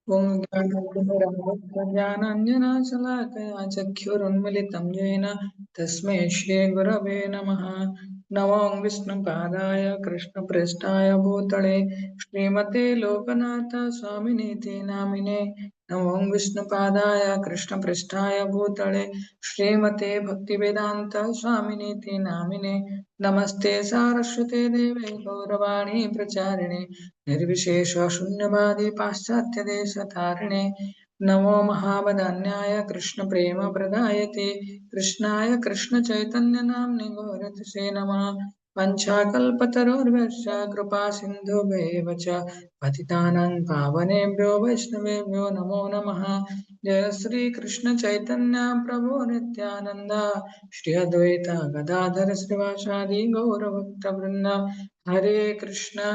ॐ ज्ञानाञ्जनशलाकया चक्षुरुन्मिलितं येन तस्मै श्रीगुरवे नमः। नमो विष्णुपादाय कृष्णप्रेष्ठाय भूतले श्रीमते लोकनाथ स्वामिनेति नामिने। नमो विष्णुपादाय कृष्णप्रेष्ठाय भूतले श्रीमते भक्तिवेदान्त स्वामिनेति नामिने। नमस्ते सारस्वते देवे गौरवाणी प्रचारिणे निर्विशेष शून्यवादी पाश्चात्य देश तारिणे। नमो महावदान्याय कृष्ण प्रेम प्रदायते कृष्णाय कृष्ण चैतन्य नाम्नि गौरतसे नमः। पंचाकल्पतरुर्भ्यश्च कृपा सिन्धुभ्येव च पतितानां पावनेभ्यो वैष्णवेभ्यो नमो नमः। जय श्री कृष्ण चैतन्य प्रभु नित्यानंद श्री अद्वैत गदाधर श्रीवासादि गौरभक्तवृंद। हरे कृष्णा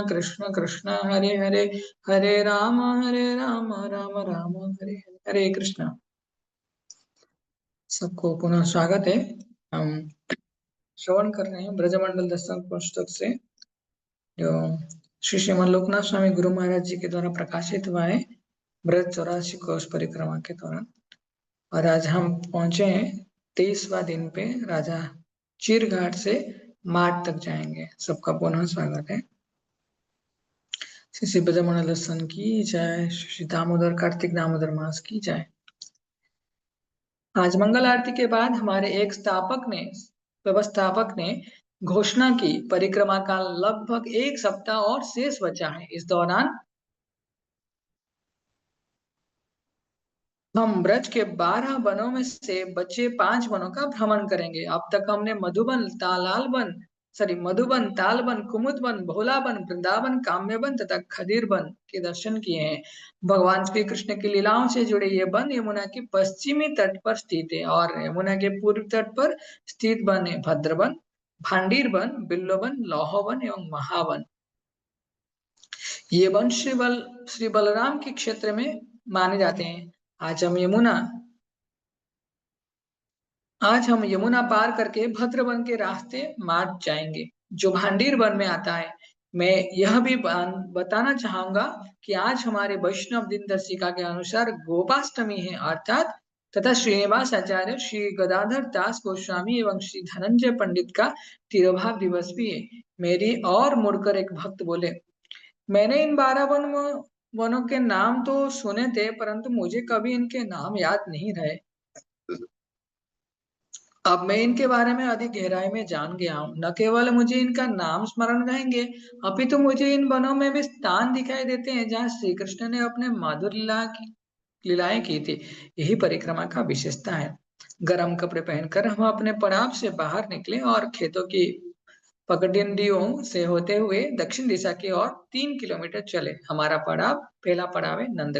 कृष्ण कृष्ण हरे हरे, हरे राम राम राम हरे हरे। हरे कृष्णा। सबको पुनः स्वागत है। हम श्रवण कर रहे हैं ब्रजमंडल दशम पुस्तक से, जो श्री श्रीमन लोकनाथ स्वामी गुरु महाराज जी के द्वारा प्रकाशित हुआ है ब्रज 84 कोष परिक्रमा के दौरान। और आज हम पहुंचे हैं 23वां दिन पे। राजा चीरघाट से माट तक जाएंगे। सबका पुनः स्वागत है। श्री श्री ब्रजमंडल दर्शन की जय। श्री दामोदर कार्तिक दामोदर मास की जय। आज मंगल आरती के बाद हमारे एक व्यवस्थापक ने घोषणा की परिक्रमा का लगभग एक सप्ताह और शेष बचा है। इस दौरान हम ब्रज के 12 वनों में से बचे 5 वनों का भ्रमण करेंगे। अब तक हमने मधुबन, तालबन, कुमुदवन, भोलाबन, वृंदावन, काम्यवन तथा खदीर वन के दर्शन किए हैं। भगवान श्री कृष्ण की लीलाओं से जुड़े ये वन यमुना के पश्चिमी तट पर स्थित है और यमुना के पूर्वी तट पर स्थित वन है भद्रवन, भांडीर वन, बिल्लोवन, लौहवन एवं महावन। ये वन श्री बलराम के क्षेत्र में माने जाते हैं। आज हम यमुना पार करके भद्रवन के रास्ते मार्ग जाएंगे, जो भांडीर वन में आता है। मैं यह भी बताना चाहूंगा कि आज हमारे वैष्णव दिनदर्शिका के अनुसार गोपाष्टमी है, अर्थात तथा श्रीनिवास आचार्य, श्री गदाधर दास गोस्वामी एवं श्री धनंजय पंडित का तिरुभाव दिवस भी है। मेरी और मुड़कर एक भक्त बोले, मैंने इन 12 वनों के नाम तो सुने थे, परंतु मुझे कभी इनके नाम याद नहीं रहे। अब मैं इनके बारे में अधिक गहराई में जान गया हूँ। न केवल मुझे इनका नाम स्मरण रहेंगे, अपितु मुझे इन वनों में भी स्थान दिखाई देते हैं जहाँ श्री कृष्ण ने अपने माधुर लीलाएं की थी। यही परिक्रमा का विशेषता है। गर्म कपड़े पहनकर हम अपने पड़ाव से बाहर निकले और खेतों की पगडंडियों से होते हुए दक्षिण दिशा की ओर 3 किलोमीटर चले। हमारा पहला पड़ाव है नंद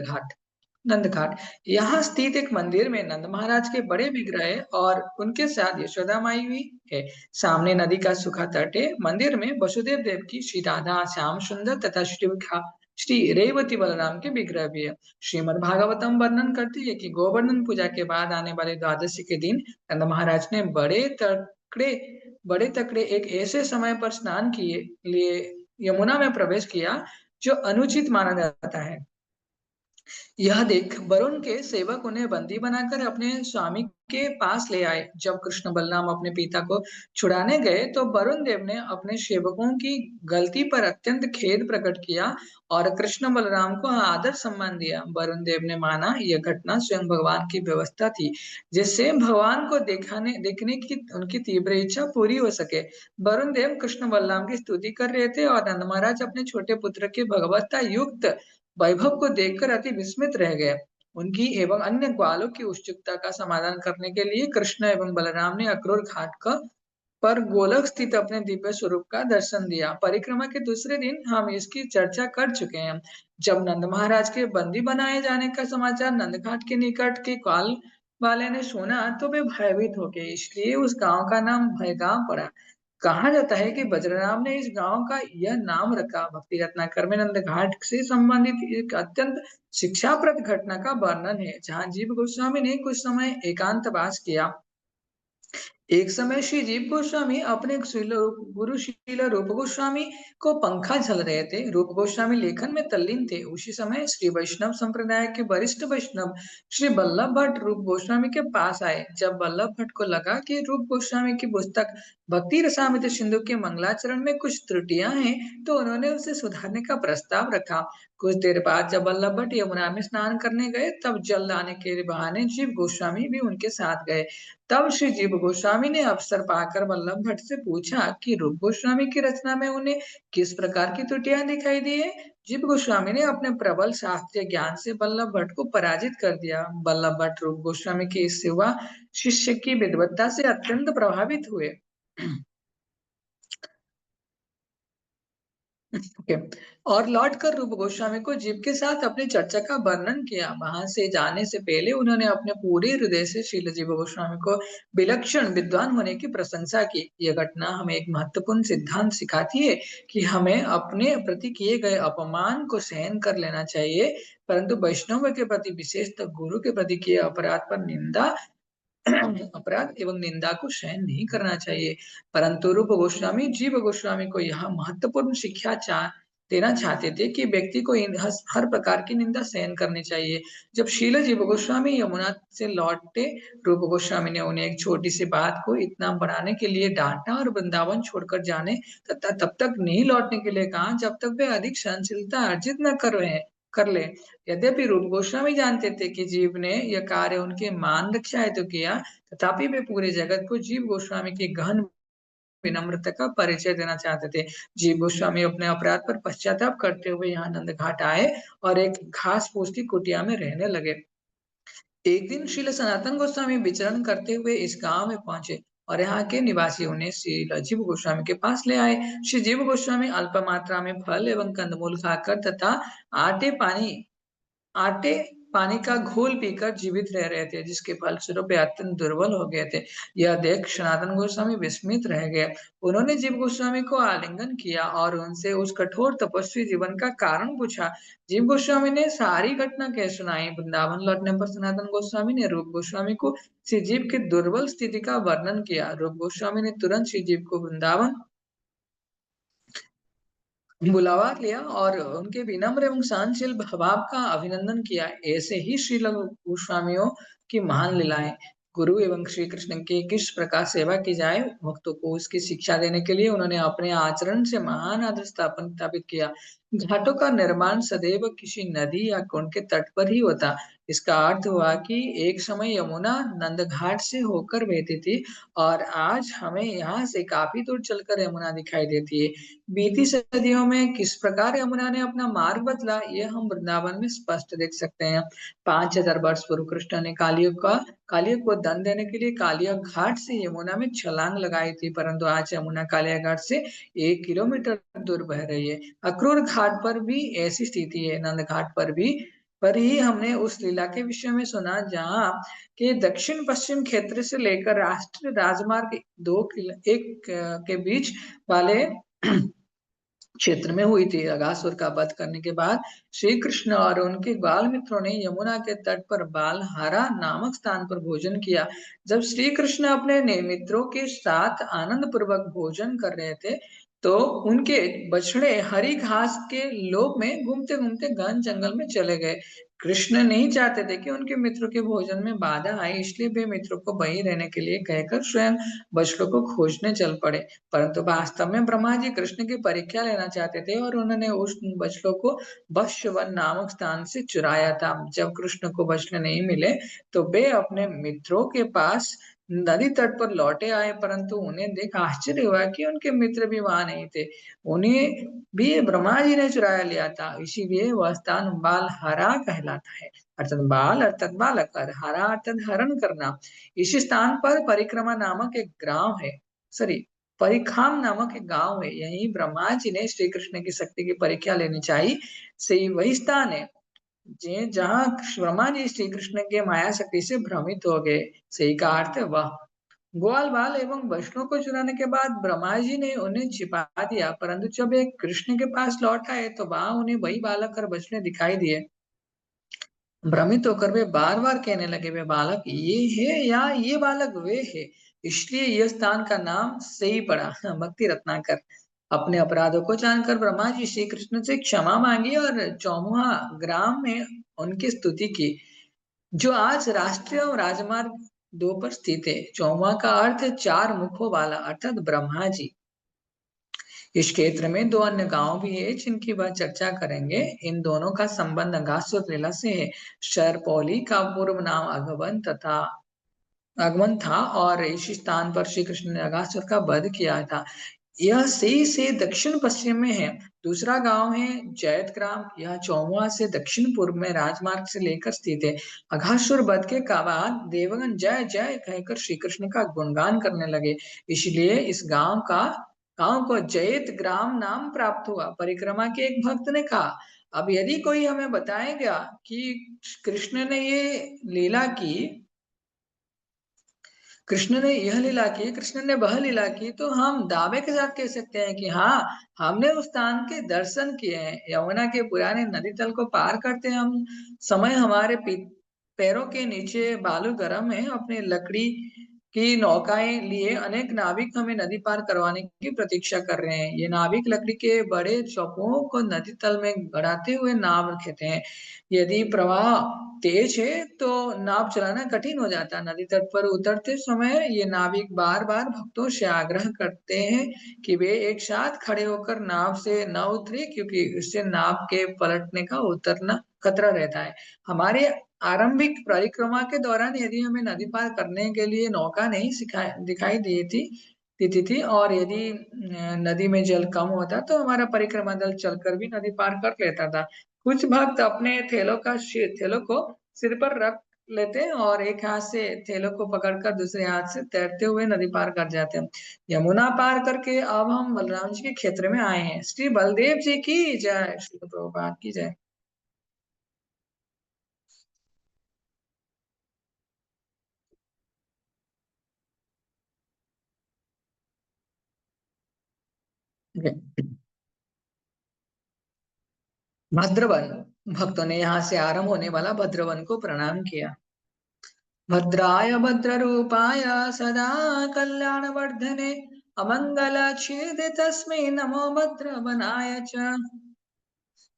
घाट। यहाँ स्थित एक मंदिर में नंद महाराज के बड़े विग्रह है और उनके साथ यशोदा माई भी है। सामने नदी का सूखा तट है। मंदिर में वसुदेव देव की, श्री राधा श्याम सुंदर तथा श्री रेवती बलराम के विग्रह भी है। श्रीमद् भागवतम वर्णन करती है कि गोवर्धन पूजा के बाद आने वाले द्वादशी के दिन नंद महाराज ने बड़े तकड़े एक ऐसे समय पर स्नान किए लिए यमुना में प्रवेश किया जो अनुचित माना जाता है। यह देख वरुण के सेवक उन्हें बंदी बनाकर अपने स्वामी के पास ले आए। जब कृष्ण बलराम अपने पिता को छुड़ाने गए तो वरुण देव ने अपने सेवकों की गलती पर अत्यंत खेद प्रकट किया और कृष्ण बलराम को आदर सम्मान दिया। वरुण देव ने माना यह घटना स्वयं भगवान की व्यवस्था थी, जिससे भगवान को देखने की उनकी तीव्र इच्छा पूरी हो सके। वरुण देव कृष्ण बलराम की स्तुति कर रहे थे और नंद महाराज अपने छोटे पुत्र के भगवत्ता युक्त वैभव को देखकर अति विस्मित रह गए। उनकी एवं अन्य ग्वालों की उत्सुकता का समाधान करने के लिए कृष्ण एवं बलराम ने अक्रूर घाट का पर गोलक स्थित अपने दिव्य स्वरूप का दर्शन दिया। परिक्रमा के दूसरे दिन हम इसकी चर्चा कर चुके हैं। जब नंद महाराज के बंदी बनाए जाने का समाचार नंद घाट के निकट के काल वाले ने सुना तो वे भयभीत हो गए, इसलिए उस गांव का नाम भयगांव पड़ा। कहा जाता है कि बजरराम ने इस गांव का यह नाम रखा। भक्ति रत्नाकर में नंद घाट से संबंधित एक अत्यंत शिक्षाप्रद घटना का वर्णन है, जहाँ जीव गोस्वामी ने कुछ समय एकांतवास किया। एक समय श्री जीव गोस्वामी अपने गुरु श्रील रूप गोस्वामी को पंखा झल रहे थे। रूप गोस्वामी लेखन में तल्लीन थे। उसी समय श्री वैष्णव संप्रदाय के वरिष्ठ वैष्णव श्री वल्लभ भट्ट रूप गोस्वामी के पास आए। जब वल्लभ भट्ट को लगा कि रूप गोस्वामी की पुस्तक भक्ति रसामृत सिंधु के मंगलाचरण में कुछ त्रुटियां हैं, तो उन्होंने उसे सुधारने का प्रस्ताव रखा। कुछ देर बाद जब वल्लभ भट्ट यमुना में स्नान करने गए, तब जल लाने के बहाने जीव गोस्वामी भी उनके साथ गए। तब श्री जीव गोस्वामी ने अवसर पाकर वल्लभ भट्ट से पूछा कि रूप गोस्वामी की रचना में उन्हें किस प्रकार की त्रुटियां दिखाई दी है। जीव गोस्वामी ने अपने प्रबल शास्त्रीय ज्ञान से वल्लभ भट्ट को पराजित कर दिया। वल्लभ भट्ट रूप गोस्वामी के इस युवा शिष्य की विद्वत्ता से अत्यंत प्रभावित हुए। ओके। और लौट कर रूप गोस्वामी को जीव के साथ अपनी चर्चा का वर्णन किया। वहां से जाने से पहले उन्होंने अपने पूरे हृदय से श्रील जीव गोस्वामी को विलक्षण विद्वान होने की प्रशंसा की। यह घटना हमें एक महत्वपूर्ण सिद्धांत सिखाती है कि हमें अपने प्रति किए गए अपमान को सहन कर लेना चाहिए, परंतु वैष्णव के प्रति, विशेषतः गुरु के प्रति किए अपराध पर निंदा अपराध एवं निंदा को सहन नहीं करना चाहिए। परंतु रूप गोस्वामी जीव गोस्वामी को यह महत्वपूर्ण शिक्षा देना चाहते थे कि व्यक्ति को हर प्रकार की निंदा सहन करनी चाहिए। जब शील जीव गोस्वामी यमुना से लौटे, रूप गोस्वामी ने उन्हें एक छोटी सी बात को इतना बढ़ाने के लिए डांटा और वृंदावन छोड़कर जाने तथा तब तक नहीं लौटने के लिए कहा जब तक वे अधिक सहनशीलता अर्जित न कर ले। यद्यपि रूप गोस्वामी जानते थे कि जीव ने यह कार्य उनके मान रक्षा हेतु किया, तथापि वे पूरे जगत को जीव गोस्वामी के गहन विनम्रता का परिचय देना चाहते थे। जीव गोस्वामी अपने अपराध पर पश्चाताप करते हुए यहाँ नंद घाट आए और एक घास फूस की कुटिया में रहने लगे। एक दिन श्रील सनातन गोस्वामी विचरण करते हुए इस गांव में पहुंचे और यहाँ के निवासी उन्हें श्री जीव गोस्वामी के पास ले आए। श्री जीव गोस्वामी अल्प मात्रा में फल एवं कंदमूल खाकर तथा आटे पानी आटे पानी का घोल पीकर जीवित रह रहे थे, जिसके फलस्वरूप वे अत्यंत दुर्बल हो गए थे। यह देख सनातन गोस्वामी विस्मित रह गए। उन्होंने जीव गोस्वामी को आलिंगन किया और उनसे उस कठोर तपस्वी जीवन का कारण पूछा। जीव गोस्वामी ने सारी घटना कह सुनाई। वृंदावन लौटने पर सनातन गोस्वामी ने रूप गोस्वामी को श्री जीव की दुर्बल स्थिति का वर्णन किया। रूप गोस्वामी ने तुरंत श्री जीव को वृंदावन बुलावा लिया और उनके विनम्र एवं सहनशील भाव का अभिनंदन किया। ऐसे ही श्री गोस्वामियों की महान लीलाएं। गुरु एवं श्री कृष्ण की किस प्रकार सेवा की जाए, भक्तों को उसकी शिक्षा देने के लिए उन्होंने अपने आचरण से महान आदर्श स्थापित किया। घाटों का निर्माण सदैव किसी नदी या कुंड के तट पर ही होता। इसका अर्थ हुआ कि एक समय यमुना नंद घाट से होकर बहती थी और आज हमें यहाँ से काफी दूर चलकर यमुना दिखाई देती है। बीती सदियों में किस प्रकार यमुना ने अपना मार्ग बदला, यह हम वृंदावन में स्पष्ट देख सकते हैं। 5000 वर्ष पूर्व कृष्ण ने कालियुग को दंड देने के लिए कालिया घाट से यमुना में छलांग लगाई थी, परंतु आज यमुना कालिया घाट से 1 किलोमीटर दूर बह रही है। अक्रूर घाट पर भी ऐसी स्थिति है। नंद घाट पर ही हमने उस लीला के विषय में सुना जहाँ के दक्षिण पश्चिम क्षेत्र से लेकर राष्ट्रीय राजमार्ग 1 के बीच वाले क्षेत्र में हुई थी। अगासुर का वध करने के बाद श्री कृष्ण और उनके बाल मित्रों ने यमुना के तट पर बालहारा नामक स्थान पर भोजन किया। जब श्री कृष्ण अपने मित्रों के साथ आनंद पूर्वक भोजन कर रहे थे, तो उनके बछड़े हरी घास के लोभ में घूमते घूमते घन जंगल में चले गए। कृष्ण नहीं चाहते थे कि उनके मित्रों के भोजन में बाधा आए, इसलिए वे मित्रों को वहीं रहने के लिए कहकर स्वयं बछड़ों को खोजने चल पड़े। परंतु वास्तव में ब्रह्मा जी कृष्ण की परीक्षा लेना चाहते थे और उन्होंने उस बछड़ों को वश्यवन नामक स्थान से चुराया था। जब कृष्ण को बछड़े नहीं मिले, तो वे अपने मित्रों के पास नदी तट पर लौटे आए, परंतु उन्हें देख आश्चर्य हुआ कि उनके मित्र भी वहां नहीं थे। उन्हें भी ब्रह्मा जी ने चुराया लिया था। इसीलिए वह स्थान बालहरा कहलाता है। अर्थात बाल अर्थात बालक और हरा अर्थात हरण करना। इस स्थान पर परिक्रमा नामक एक ग्राम है, सॉरी परिखाम नामक एक गांव है। यही ब्रह्मा जी ने श्री कृष्ण की शक्ति की परीक्षा लेनी चाहिए। सही वही स्थान है जहाँ ब्रह्मा जी श्री कृष्ण के माया शक्ति से भ्रमित हो गए। सही का अर्थ है वह। ग्वाल बाल एवं वैष्णव को चुराने के बाद ब्रह्मा जी ने उन्हें छिपा दिया, परंतु जब एक कृष्ण के पास लौट आए तो वहां उन्हें वही बालक और बछड़े दिखाई दिए। भ्रमित होकर वे बार बार कहने लगे, वे बालक ये है या ये बालक वे है। इसलिए यह स्थान का नाम से ही पड़ा भक्ति रत्नाकर। अपने अपराधों को जानकर ब्रह्मा जी श्री कृष्ण से क्षमा मांगी और चौमुहा ग्राम में उनकी स्तुति की, जो आज राष्ट्रीय और राजमार्ग 2 पर स्थित है। चौमुहा का अर्थ है चार मुखों वाला, अर्थात ब्रह्मा जी। इस क्षेत्र में दो अन्य गांव भी है जिनकी वह चर्चा करेंगे। इन दोनों का संबंध अगासुर लीला से है। शरपौली का पूर्व नाम आगमन था और इसी स्थान पर श्री कृष्ण ने अगासुर का वध किया था। यह से दक्षिण पश्चिम में है। दूसरा गांव है जैत ग्राम। यह चौमुआ से दक्षिण पूर्व में राजमार्ग से लेकर स्थित है। अघासुर वध के बाद देवगण जय जय कहकर श्री कृष्ण का गुणगान करने लगे, इसलिए इस गांव को जैत ग्राम नाम प्राप्त हुआ। परिक्रमा के एक भक्त ने कहा, अब यदि कोई हमें बताएगा कि कृष्ण ने ये लीला की कृष्ण ने यह लीला की, कृष्ण ने वह लीला की, तो हम दावे के साथ कह सकते हैं कि हाँ, हमने उस स्थान के दर्शन किए हैं। यमुना के पुराने नदी तल को पार करते हम समय हमारे पैरों के नीचे बालू गर्म है। अपने लकड़ी की नौकाएं लिए अनेक नाविक हमें नदी पार करवाने की प्रतीक्षा कर रहे हैं। ये नाविक लकड़ी के बड़े चौपों को नदी तल में गड़ाते हुए नाव रखते हैं। यदि प्रवाह तेज है तो नाव चलाना कठिन हो जाता है। नदी तट पर उतरते समय ये नाविक बार बार भक्तों से आग्रह करते हैं कि वे एक साथ खड़े होकर नाव से न उतरे, क्योंकि इससे नाव के पलटने का उतरना खतरा रहता है। हमारे आरंभिक परिक्रमा के दौरान यदि हमें नदी पार करने के लिए नौका नहीं दिखाई देती थी और यदि नदी में जल कम होता तो हमारा परिक्रमा दल चलकर भी नदी पार कर लेता था। कुछ भक्त अपने थैलों को सिर पर रख लेते हैं और एक हाथ से थैलों को पकड़कर दूसरे हाथ से तैरते हुए नदी पार कर जाते हैं। यमुना पार करके अब हम बलराम जी के क्षेत्र में आए हैं। श्री बलदेव जी की जय, श्री प्रभुपाद की जय। भद्रवन, भक्तों ने यहाँ से आरंभ होने वाला भद्रवन को प्रणाम किया। भद्राय भद्ररूपाय सदा कल्याणवर्धने अमंगलच्छेदे तस्मै नमो भद्रवनाय च।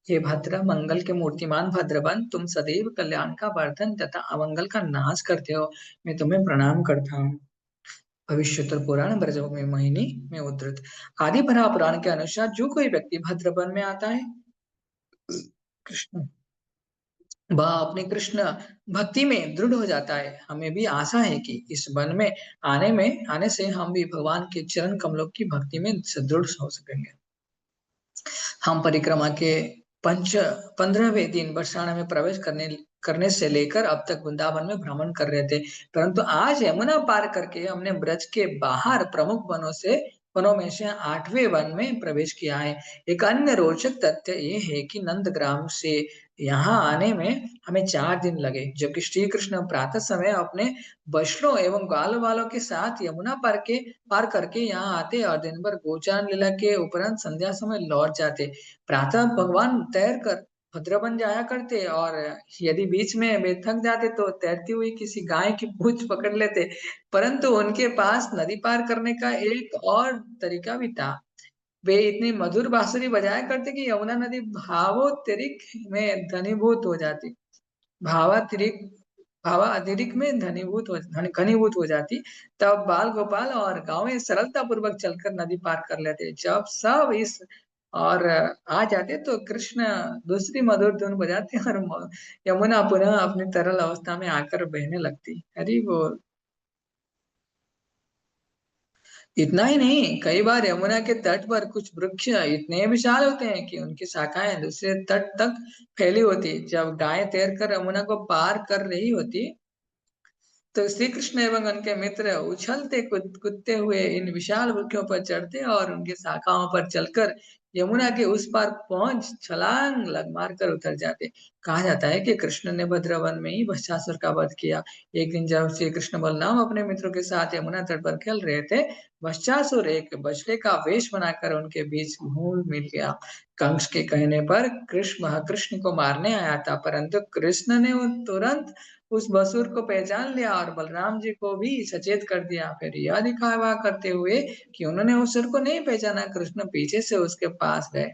हे भद्र मंगल के मूर्तिमान भद्रवन, तुम सदैव कल्याण का वर्धन तथा अमंगल का नाश करते हो। मैं तुम्हें प्रणाम करता हूँ। भविष्योत्तर पुराण ब्रजभूमि मोहिनी में उद्धृत आदि बरा पुराण के अनुसार जो कोई व्यक्ति भद्रवन में आता है, कृष्ण वह अपने कृष्ण भक्ति में दृढ़ हो जाता है। हमें भी आशा है कि इस वन में आने से हम भी भगवान के चरण कमलों की भक्ति में सुदृढ़ हो सकेंगे। हम परिक्रमा के पंच 15वें दिन बरसाना में प्रवेश करने से लेकर अब तक वृंदावन में भ्रमण कर रहे थे, परंतु आज यमुना पार करके हमने ब्रज के बाहर प्रमुख वनों में से 8वें वन में प्रवेश किया है। एक अन्य रोचक तथ्य ये है कि नंदग्राम से यहाँ आने में हमें 4 दिन लगे, जबकि श्री कृष्ण प्रातः समय अपने वैष्णव एवं ग्वाल वालों के साथ यमुना पार करके यहाँ आते और दिन भर गोचारण लीला के उपरांत संध्या समय लौट जाते। प्रातः भगवान तैर कर भद्रवन जाया करते और यदि बीच में वे थक जाते तो तैरती हुई किसी गाय की पूंछ पकड़ लेते, परंतु उनके पास नदी पार करने का एक और तरीका भी था। वे इतनी मधुर बांसुरी बजाया करते कि यमुना नदी भावोत्तरिक में घनीभूत हो जाती भावातिरिक भावातिरिक्त में घनीभूत हो जाती। तब बाल गोपाल और गांवें सरलता पूर्वक चलकर नदी पार कर लेते। जब सब इस और आ जाते तो कृष्ण दूसरी मधुर धुन बजाते और यमुना पुनः अपनी तरल अवस्था में आकर बहने लगती। हरि बोल। इतना ही नहीं, कई बार यमुना के तट पर कुछ वृक्ष इतने विशाल होते हैं कि उनकी शाखाएं दूसरे तट तक फैली होती। जब गाय तैरकर यमुना को पार कर रही होती तो श्री कृष्ण एवं उनके मित्र उछलते कूदते हुए इन विशाल वृक्षों पर चढ़ते और उनके शाखाओं पर चलकर यमुना के उस पार पहुंच छलांग लग मार कर उतर जाते। कहा जाता है कि कृष्ण ने भद्रवन में ही वत्सासुर का वध किया। एक दिन जब श्री कृष्ण बलराम अपने मित्रों के साथ यमुना तट पर खेल रहे थे, वत्सासुर एक बछड़े का वेश बनाकर उनके बीच घूल मिल गया। कंस के कहने पर कृष्ण को मारने आया था, परंतु कृष्ण ने तुरंत उस बसुर को पहचान लिया और बलराम जी को भी सचेत कर दिया। फिर यह दिखावा करते हुए कि उन्होंने उस सुर को नहीं पहचाना, कृष्ण पीछे से उसके पास गए।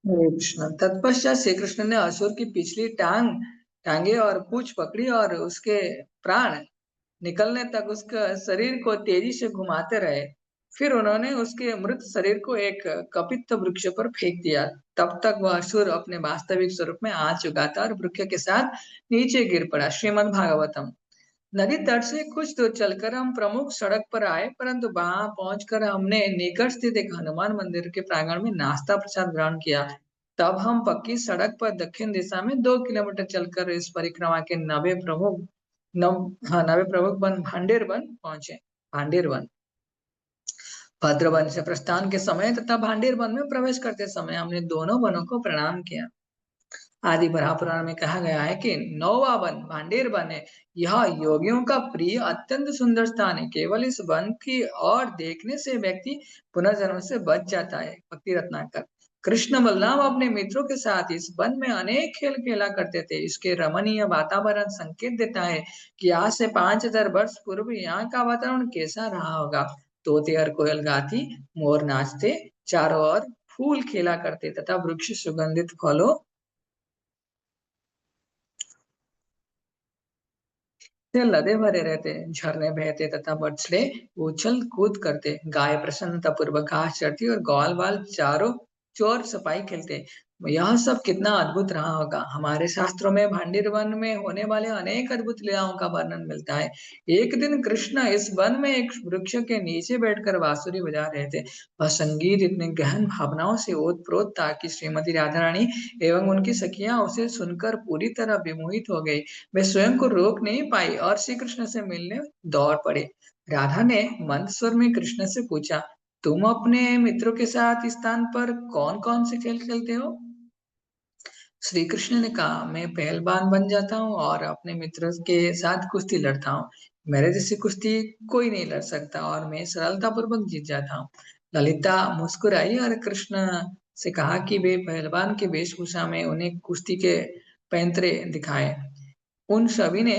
हरे कृष्ण। तत्पश्चात श्री कृष्ण ने असुर की पिछली टांगे और पूंछ पकड़ी और उसके प्राण निकलने तक उसका शरीर को तेजी से घुमाते रहे। फिर उन्होंने उसके मृत शरीर को एक कपित वृक्ष पर फेंक दिया। तब तक वह असुर अपने वास्तविक स्वरूप में आ चुका था और वृक्ष के साथ नीचे गिर पड़ा। श्रीमद् भागवतम। नदी तट से कुछ दूर चलकर हम प्रमुख सड़क पर आए, परंतु वहां पहुंचकर हमने निकट स्थित एक हनुमान मंदिर के प्रांगण में नाश्ता प्रसाद ग्रहण किया। तब हम पक्की सड़क पर दक्षिण दिशा में 2 किलोमीटर चलकर इस परिक्रमा के नवे प्रमुख वन भांडेर वन पहुंचे। भांडेर वन। भद्रवन से प्रस्थान के समय तथा भांडेर वन में प्रवेश करते समय हमने दोनों वनों को प्रणाम किया। आदि बराह पुराण में कहा गया है कि नौवा वन भांडेर वन है। यह योगियों का प्रिय अत्यंत सुंदर स्थान है। केवल इस वन की ओर देखने से व्यक्ति पुनर्जन्म से बच जाता है। भक्ति रत्नाकर। कृष्ण बलराम अपने मित्रों के साथ इस वन में अनेक खेल खेला करते थे। इसके रमणीय वातावरण संकेत देता है कि आज से 5000 वर्ष पूर्व यहाँ का वातावरण कैसा रहा होगा। तोते और कोयल गाती, मोर नाचते, चारों ओर फूल खेला करते तथा वृक्ष सुगंधित फलों से लदे भरे रहते, झरने बहते तथा बछड़े उछल कूद करते, गाय प्रसन्नता पूर्वक घास चरती और ग्वाल बाल चारों चोर सफाई खेलते। यह सब कितना अद्भुत रहा होगा। हमारे शास्त्रों में भांडीर वन में होने वाले अनेक अद्भुत लीलाओं का वर्णन मिलता है। एक दिन कृष्ण इस वन में एक वृक्ष के नीचे बैठकर बांसुरी बजा रहे थे। वह संगीत इतने गहन भावनाओं से ओतप्रोत था कि श्रीमती राधा रानी एवं उनकी सखियां उसे सुनकर पूरी तरह विमोहित हो गई। वे स्वयं को रोक नहीं पाई और श्री कृष्ण से मिलने दौड़ पड़े। राधा ने मंद स्वर में कृष्ण से पूछा, तुम अपने मित्रों के साथ इस स्थान पर कौन कौन से खेल खेलते हो? श्री कृष्ण ने कहा, मैं पहलवान बन जाता हूँ और अपने मित्रों के साथ कुश्ती लड़ता हूँ। मेरे जैसी कुश्ती कोई नहीं लड़ सकता और मैं सरलता पूर्वक जीत जाता हूँ। ललिता मुस्कुराई और कृष्ण से कहा कि वे पहलवान के वेशभूषा में उन्हें कुश्ती के पैंतरे दिखाए। उन सभी ने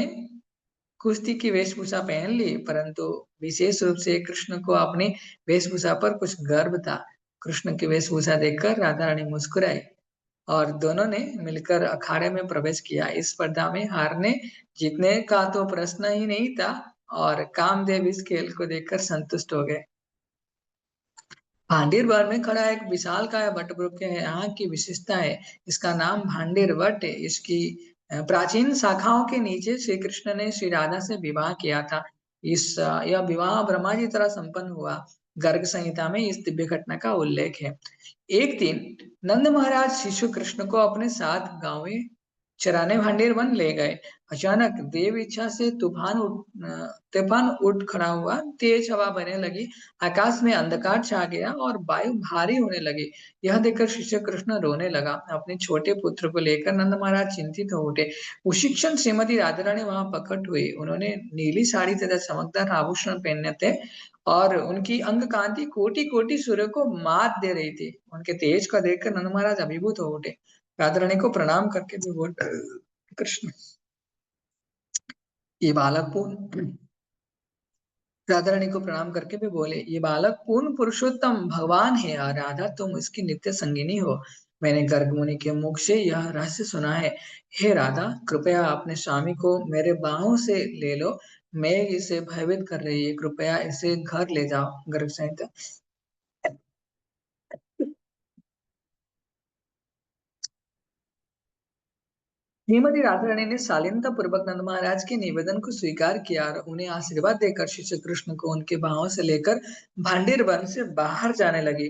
कुश्ती की वेशभूषा पहन ली, परंतु विशेष रूप से कृष्ण को अपनी वेशभूषा पर कुछ गर्व था। कृष्ण की वेशभूषा देखकर राधा रानी मुस्कुराई और दोनों ने मिलकर अखाड़े में प्रवेश किया। इस स्पर्धा में हारने जीतने का तो प्रश्न ही नहीं था और कामदेव इस खेल को देखकर संतुष्ट हो गए। भांडीर वन में खड़ा एक विशाल काय वट वृक्ष है। यहाँ की विशेषता है, इसका नाम भांडीर वट है। इसकी प्राचीन शाखाओं के नीचे श्री कृष्ण ने श्री राधा से विवाह किया था। यह विवाह ब्रह्मा जी तरह संपन्न हुआ। गर्ग संहिता में इस दिव्य घटना का उल्लेख है। एक दिन नंद महाराज शिशु कृष्ण को अपने साथ गांव में चराने भांडेर वन ले गए। अचानक देव इच्छा से तूफान उठ खड़ा हुआ, तेज हवा बहने लगी, आकाश में अंधकार छा गया और वायु भारी होने लगी। यह देखकर शिष्य कृष्ण रोने लगा। अपने छोटे पुत्र को लेकर नंद महाराज चिंतित हो उठे। उसी क्षण श्रीमती राधा रानी वहां प्रकट हुई। उन्होंने नीली साड़ी तथा चमकदार आभूषण पहने थे और उनकी अंग कांति कोटि कोटि सूर्य को मात दे रही थी। उनके तेज को देखकर नंद महाराज अभिभूत हो उठे। राधा रानी को प्रणाम करके भी बोल, कृष्ण ये बालक पूर्ण राधा रानी को प्रणाम करके भी बोले, ये बालक पूर्ण पुरुषोत्तम भगवान है और राधा तुम इसकी नित्य संगिनी हो। मैंने गर्ग मुनि के मुख से यह रहस्य सुना है। हे राधा, कृपया अपने स्वामी को मेरे बाहों से ले लो। मैं इसे भयभीत कर रही है, कृपया इसे घर ले जाओ। गर्ग संहिता। श्रीमती राधा रानी ने शालीनता पूर्वक नंद महाराज के निवेदन को स्वीकार किया और उन्हें आशीर्वाद देकर शिशु कृष्ण को उनके बाहों से लेकर भांडेर वन से बाहर जाने लगी।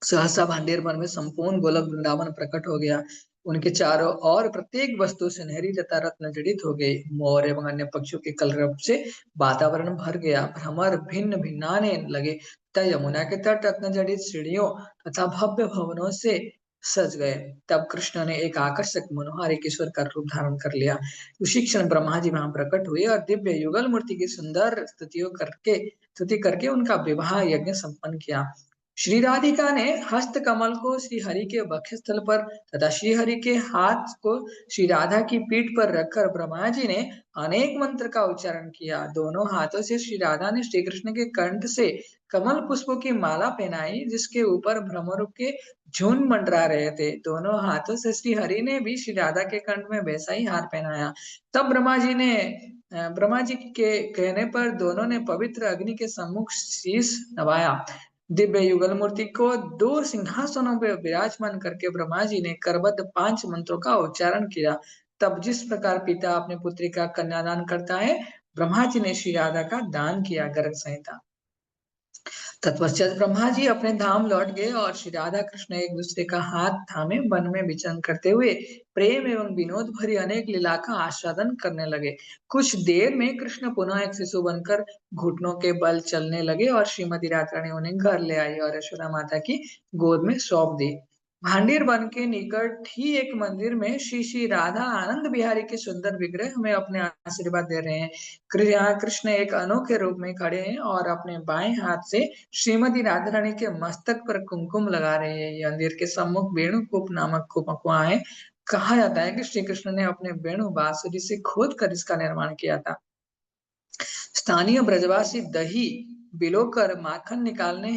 सहसा भांडेर वन में संपूर्ण गोलक वृंदावन प्रकट हो गया। उनके चारों ओर प्रत्येक वस्तु सुनहरी तथा रत्न जड़ित हो गई। मोर एवं अन्य पक्षियों के कलरव से वातावरण भर गया। भ्रमर भिन्न भिन्नाने लगे तथा यमुना के तट रत्न जड़ित सीढ़ियों तथा भव्य भवनों से सज गए। तब कृष्ण ने एक आकर्षक मनोहारी किशोर का रूप धारण कर लिया। उसी क्षण ब्रह्मा जी वहां प्रकट हुए और दिव्य युगल मूर्ति की सुंदर स्तुति करके उनका विवाह यज्ञ संपन्न किया। श्री राधिका ने हस्त कमल को श्री हरि के वक्षस्थल पर तथा श्री हरि के हाथ को श्री राधा की पीठ पर रखकर ब्रह्मा जी ने अनेक मंत्र का उच्चारण किया। दोनों हाथों से श्री राधा ने श्री कृष्ण के कंठ से कमल पुष्पों की माला पहनाई, जिसके ऊपर भ्रमरों के झुंड मंडरा रहे थे। दोनों हाथों से श्री हरि ने भी श्री राधा के कंठ में वैसा ही हार पहनाया। तब ब्रह्मा जी के कहने पर दोनों ने पवित्र अग्नि के सम्मुख शीश नवाया। दिव्य युगल मूर्ति को दो सिंहासनों पर विराजमान करके ब्रह्मा जी ने करबद्ध 5 मंत्रों का उच्चारण किया। तब जिस प्रकार पिता अपने पुत्री का कन्यादान करता है, ब्रह्मा जी ने श्री राधा का दान किया। गर्ग संहिता। तत्पश्चात ब्रह्मा जी अपने धाम लौट गए और श्री राधा कृष्ण एक दूसरे का हाथ थामे वन में विचरण करते हुए प्रेम एवं विनोद भरी अनेक लीला का आस्वादन करने लगे। कुछ देर में कृष्ण पुनः एक शिशु बनकर घुटनों के बल चलने लगे और श्रीमती राधा रानी उन्हें घर ले आई और यशोदा माता की गोद में सौंप दी। भांडीर वन के निकट ही एक मंदिर में श्री श्री राधा आनंद बिहारी के सुंदर विग्रह हमें अपने आशीर्वाद दे रहे हैं। यहाँ कृष्ण एक अनोखे रूप में खड़े हैं और अपने बाएं हाथ से श्रीमती राधा रानी के मस्तक पर कुमकुम लगा रहे हैं। ये मंदिर के सम्मुख वेणुकूप नामक कुआं है। कहा जाता है कि श्री कृष्ण ने अपने वेणु बांसुरी से खोद कर इसका निर्माण किया था। स्थानीय ब्रजवासी दही बिलोकर माखन निकालते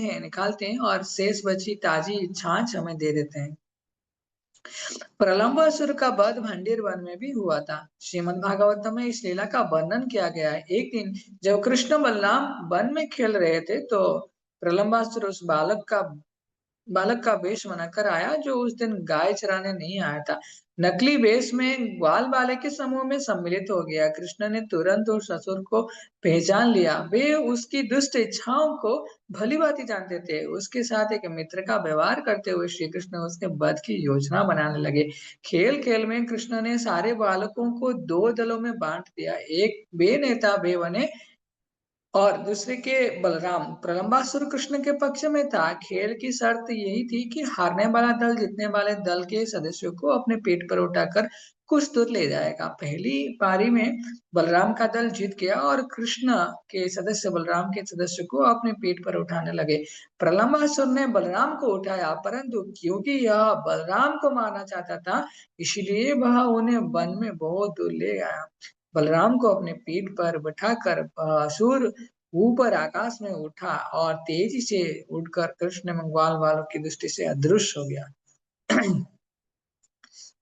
हैं और शेष बची ताजी छाछ हमें दे देते हैं। प्रलंबासुर का वध भंडीर वन में भी हुआ था। श्रीमद् भागवतम में इस लीला का वर्णन किया गया है। एक दिन जब कृष्ण बलराम वन में खेल रहे थे, तो प्रलंबासुर उस बालक का वेश बनाकर आया, जो उस दिन गाय चराने नहीं आया था। नकली वेश में ग्वाल बालक के समूह में सम्मिलित हो गया। कृष्ण ने तुरंत उस असुर को पहचान लिया। वे उसकी दुष्ट इच्छाओं को भली भांति जानते थे। उसके साथ एक मित्र का व्यवहार करते हुए श्री कृष्ण उसके वध की योजना बनाने लगे। खेल खेल में कृष्ण ने सारे बालकों को 2 दलों में बांट दिया। एक वे नेता वे बने और दूसरे के बलराम। प्रलंबासुर कृष्ण के पक्ष में था। खेल की शर्त यही थी कि हारने वाला दल जीतने वाले दल के सदस्यों को अपने पेट पर उठाकर कुछ दूर ले जाएगा। पहली पारी में बलराम का दल जीत गया और कृष्ण के सदस्य बलराम के सदस्य को अपने पेट पर उठाने लगे। प्रलंबासुर ने बलराम को उठाया, परंतु क्योंकि यह बलराम को मारना चाहता था, इसलिए वह उन्हें वन में बहुत दूर ले गया। बलराम को अपने पीठ पर बिठाकर असुर ऊपर आकाश में उठा और तेजी से उड़कर कृष्ण मंगवाल वालों की दृष्टि से अदृश्य हो गया।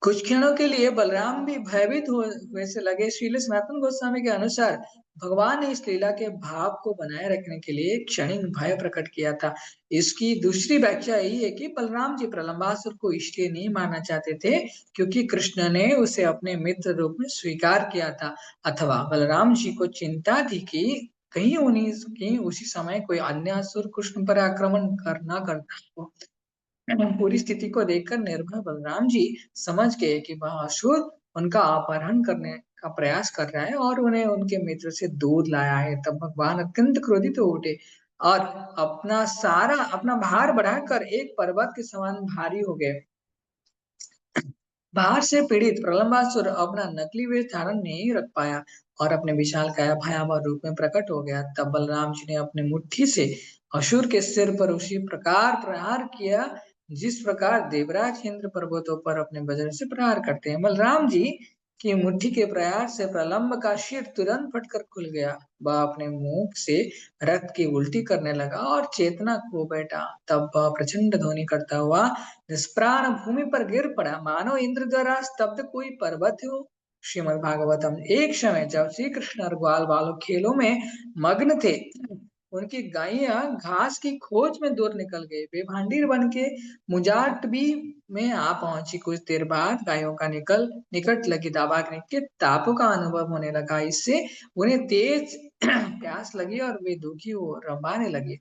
कुछ क्षणों के लिए बलराम भी भयभीत हुए से लगे। श्रील सनातन गोस्वामी के अनुसार भगवान ने इस लीला के भाव को बनाए रखने के लिए क्षणिक भय प्रकट किया था। इसकी दूसरी व्याख्या यही है कि बलराम जी प्रलंबासुर को इसलिए नहीं मारना चाहते थे क्योंकि कृष्ण ने उसे अपने मित्र रूप में स्वीकार किया था, अथवा बलराम जी को चिंता थी कि कहीं उसी समय कोई अन्य असुर कृष्ण पर आक्रमण करता हो। पूरी स्थिति को देखकर निर्भय बलराम जी समझ गए कि वह असुर उनका अपहरण करने का प्रयास कर रहा है और उन्हें उनके मित्र से दूर लाया है। तब भगवान अत्यंत क्रोधित हो उठे और अपना भार बढ़ाकर एक पर्वत के समान भारी हो गए। बाहर से पीड़ित प्रलंबासुर अपना नकली वेश धारण नहीं रख पाया और अपने विशालकाय भयावह रूप में प्रकट हो गया। तब बलराम जी ने अपनी मुट्ठी से असुर के सिर पर उसी प्रकार प्रहार किया जिस प्रकार देवराज इंद्र पर्वतों पर अपने वज्र से प्रहार करते हैं। बलराम जी की मुट्ठी के प्रहार से प्रलंब का सिर तुरंत फटकर खुल गया। वह अपने मुंह से रक्त की उल्टी करने लगा और चेतना खो बैठा। तब वह प्रचंड ध्वनि करता हुआ निष्प्राण भूमि पर गिर पड़ा, मानो इंद्र द्वारा स्तब्ध कोई पर्वत हो। श्रीमद् भागवतम। एक समय जब श्री कृष्ण और ग्वाल बालक खेलों में मग्न थे, उनकी गायें घास की खोज में दूर निकल गई। वे भांडीर वन के मुजाटबी में आ पहुंची। कुछ देर बाद गायों का निकट लगी दावाग्नि के तापों का अनुभव होने लगा। इससे उन्हें तेज प्यास लगी और वे दुखी हो रंबाने लगे।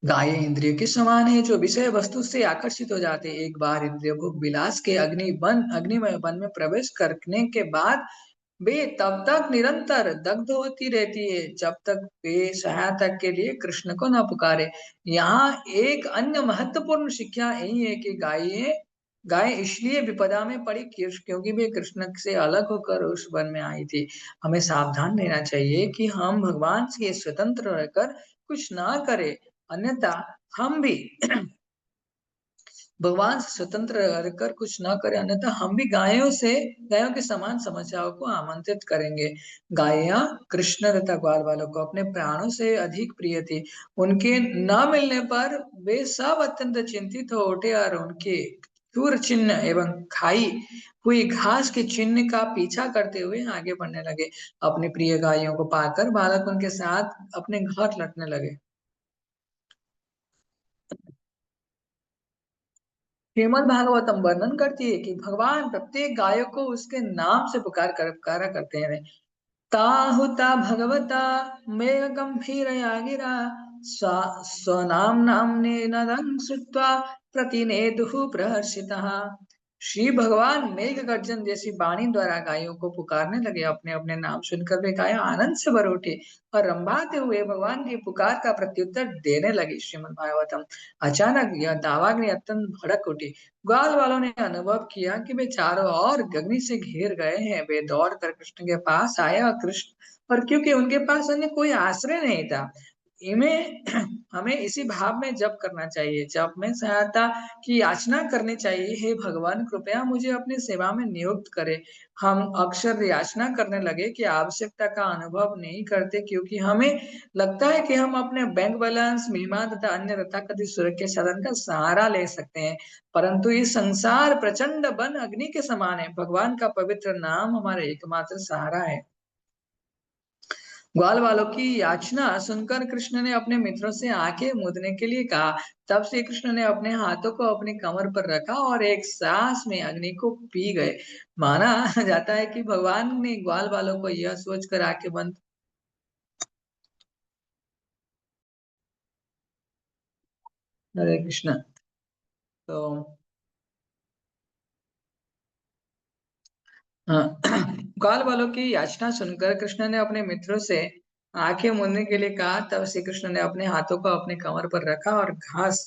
गाय इंद्रिय के समान है जो विषय वस्तु से आकर्षित हो जाते। एक बार इंद्रिय भोग विलास के अग्निमय वन में प्रवेश करने के बाद वे तब तक निरंतर दग्ध होती रहती है जब तक वे सहायता के लिए कृष्ण को न पुकारे। यहाँ एक अन्य महत्वपूर्ण शिक्षा यही है कि गाय इसलिए विपदा में पड़ी क्योंकि वे कृष्ण से अलग होकर उस वन में आई थी। हमें सावधान रहना चाहिए कि हम भगवान से स्वतंत्र रहकर कुछ ना करें अन्यथा हम भी भगवान से स्वतंत्र रहकर कुछ न करें, अन्यथा हम भी गायों के समान समस्याओं को आमंत्रित करेंगे। गायें कृष्ण तथा ग्वाल वालों को अपने प्राणों से अधिक प्रिय थी। उनके न मिलने पर वे सब अत्यंत चिंतित हो उठे और उनके क्रूर चिन्ह एवं खाई हुई घास के चिन्ह का पीछा करते हुए आगे बढ़ने लगे। अपनी प्रिय गायों को पाकर बालक उनके साथ अपने घर लौटने लगे। श्रीमद् भागवतम वर्णन करती है कि भगवान प्रत्येक गायक को उसके नाम से पुकारा करते हैं। ताहुता भगवता मेघ गंभीरया गिरा स्वनाम नाम्ने नदं श्रुत्वा प्रतिनेदुः प्रहर्षितः। श्री भगवान मेघ गर्जन जैसी वाणी द्वारा गायों को पुकारने लगे। अपने अपने नाम सुनकर वे गायें आनंद से भर उठी और रंभाते हुए भगवान की पुकार का प्रत्युत्तर देने लगी। श्रीमद् भागवतम। अचानक यह दावाग्नि अत्यंत भड़क उठी। ग्वाल वालों ने अनुभव किया कि वे चारों ओर अग्नि से घिर गए हैं। वे दौड़कर कृष्ण के पास आए और कृष्ण और क्योंकि उनके पास अन्य कोई आश्रय नहीं था, इन्हें हमें इसी भाव में जप करना चाहिए। जप में सहायता की याचना करनी चाहिए। हे भगवान, कृपया मुझे अपनी सेवा में नियुक्त करें। हम अक्सर याचना करने लगे कि आवश्यकता का अनुभव नहीं करते, क्योंकि हमें लगता है कि हम अपने बैंक बैलेंस, बीमा तथा अन्य तथाकथित सुरक्षा साधन का सहारा ले सकते हैं। परंतु ये संसार प्रचंड वन अग्नि के समान है। भगवान का पवित्र नाम हमारा एकमात्र सहारा है। ग्वाल वालों की याचना सुनकर कृष्ण ने अपने मित्रों से आंखें मूंदने के लिए कहा। तब श्री कृष्ण ने अपने हाथों को अपनी कमर पर रखा और एक सांस में अग्नि को पी गए। माना जाता है कि भगवान ने ग्वाल वालों को यह सोचकर आंखें बंद। हरे कृष्ण। तो हाँ, ग्वाल वालों की याचना सुनकर कृष्ण ने अपने मित्रों से आंखें मूंदने के लिए कहा। तब श्री कृष्ण ने अपने हाथों को अपने कमर पर रखा और घास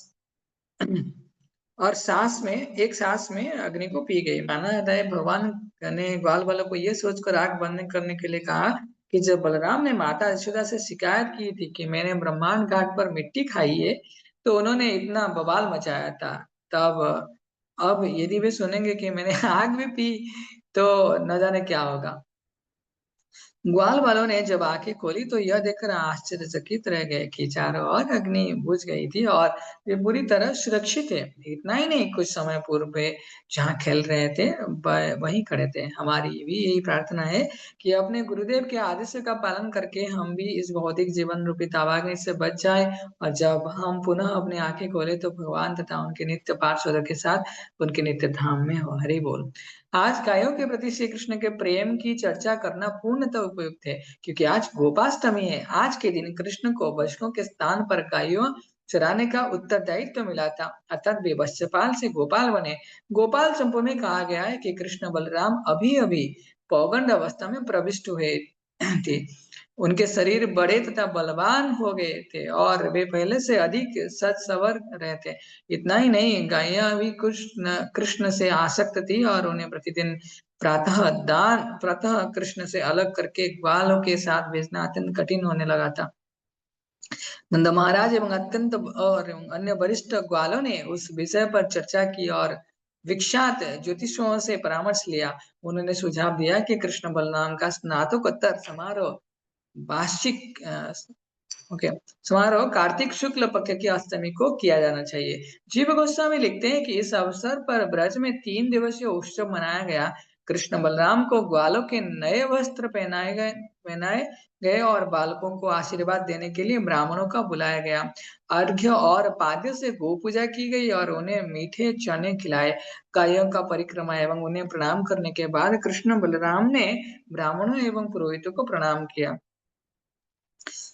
और सांस में अग्नि को पी गई। माना जाता है भगवान ने ग्वाल वालों को यह सोचकर आंख बंद करने के लिए कहा कि जब बलराम ने माता यशोदा से शिकायत की थी कि मैंने ब्रह्मांड घाट पर मिट्टी खाई है, तो उन्होंने इतना बवाल मचाया था। तब अब यदि वे सुनेंगे कि मैंने आग भी पी, तो न जाने क्या होगा। ग्वाल वालों ने जब आंखें खोली तो यह देखकर आश्चर्यचकित रह गए कि चारों ओर अग्नि बुझ गई थी और वे पूरी तरह सुरक्षित थे। इतना ही नहीं, कुछ समय पूर्व वे जहाँ खेल रहे थे वहीं खड़े थे। हमारी भी यही प्रार्थना है कि अपने गुरुदेव के आदेश का पालन करके हम भी इस भौतिक जीवन रूपी तावाग्नि से बच जाए और जब हम पुनः अपनी आंखें खोले तो भगवान तथा उनके नित्य पार्षदों के साथ उनके नित्य धाम में हो। हरि बोल। आज गायों के प्रति श्री कृष्ण के प्रेम की चर्चा करना पूर्णतः उपयुक्त है, क्योंकि आज गोपाष्टमी है। आज के दिन कृष्ण को बछड़ों के स्थान पर गायों चराने का उत्तरदायित्व मिला था, अर्थात वे वत्सपाल से गोपाल बने। गोपाल चंपू में कहा गया है कि कृष्ण बलराम अभी अभी पौगंड अवस्था में प्रविष्ट हुए थे। उनके शरीर बड़े तथा बलवान हो गए थे और वे पहले से अधिक सज सवर रहे थे। इतना ही नहीं, गायें भी कृष्ण कृष्ण से आसक्त थी और उन्हें प्रतिदिन प्रातः कृष्ण से अलग करके ग्वालों के साथ भेजना अत्यंत कठिन होने लगा था। नंद महाराज एवं अत्यंत और अन्य वरिष्ठ ग्वालों ने उस विषय पर चर्चा की और विख्यात ज्योतिषों से परामर्श लिया। उन्होंने सुझाव दिया कि कृष्ण बलराम का स्नातकोत्तर समारोह वार्षिक ओके समारोह कार्तिक शुक्ल पक्ष की अष्टमी को किया जाना चाहिए। जीव गोस्वामी लिखते हैं कि इस अवसर पर ब्रज में 3 दिवसीय उत्सव मनाया गया। कृष्ण बलराम को ग्वालों के नए वस्त्र पहनाए गए और बालकों को आशीर्वाद देने के लिए ब्राह्मणों का बुलाया गया। अर्घ्य और पाद्य से गो पूजा की गई और उन्हें मीठे चने खिलाए। गायों का परिक्रमा एवं उन्हें प्रणाम करने के बाद कृष्ण बलराम ने ब्राह्मणों एवं पुरोहितों को प्रणाम किया।